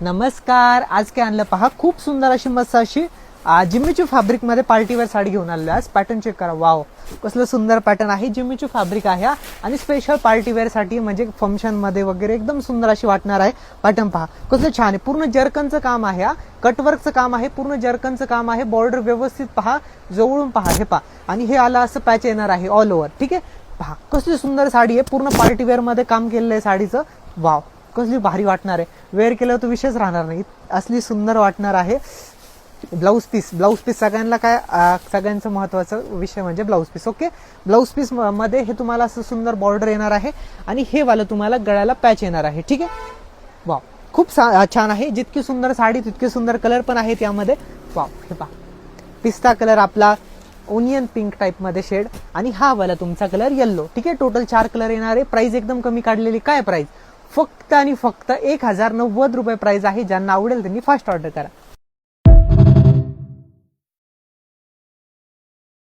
नमस्कार. आज काय आणलं पहा, खूप सुंदर अशी मस्त अशी जिम्मीचू फॅब्रिक मध्ये पार्टीवेअर साडी घेऊन आलेलो आहे. पॅटर्न चेक करा, वाव कसलं सुंदर पॅटर्न आहे. जिम्मीचू फॅब्रिक आहे आणि स्पेशल पार्टीवेअर साठी म्हणजे फंक्शन मध्ये वगैरे एकदम सुंदर अशी वाटणार आहे. पॅटर्न पहा कसलं छान आहे, पूर्ण जर्कनचं काम आहे, कटवर्कचं काम आहे, पूर्ण जर्कनचं काम आहे. बॉर्डर व्यवस्थित पहा, जवळून पहा, हे पहा. आणि हे आलं असं पॅच येणार आहे ऑल ओव्हर. ठीक आहे, पहा कसली सुंदर साडी आहे, पूर्ण पार्टीवेअर मध्ये काम केलेलं आहे साडीचं. वाव कसली भारी वाटणार आहे, वेअर केलं तर विषयच राहणार नाही, असली सुंदर वाटणार आहे. ब्लाऊज पीस सगळ्यांना काय सगळ्यांचं महत्वाचं विषय म्हणजे blouse piece. Okay, blouse piece मध्ये हे तुम्हाला असं सुंदर बॉर्डर येणार आहे आणि हे वाला तुम्हाला गळ्याला पॅच येणार आहे. ठीक आहे, वाव खूप छान आहे. जितकी सुंदर साडी तितके सुंदर कलर पण आहे त्यामध्ये. वाव हे पहा, पिस्ता कलर आपला ओनियन पिंक टाइप मध्ये शेड आणि हा वाला तुमचा कलर येल्लो. ठीक आहे, टोटल 4 कलर येणार आहे. प्राइस एकदम कमी काढलेली. काय प्राइस, फक्त आणि फक्त 1090 रुपये प्राइस आहे. ज्यांना आवडेल त्यांनी फास्ट ऑर्डर करा.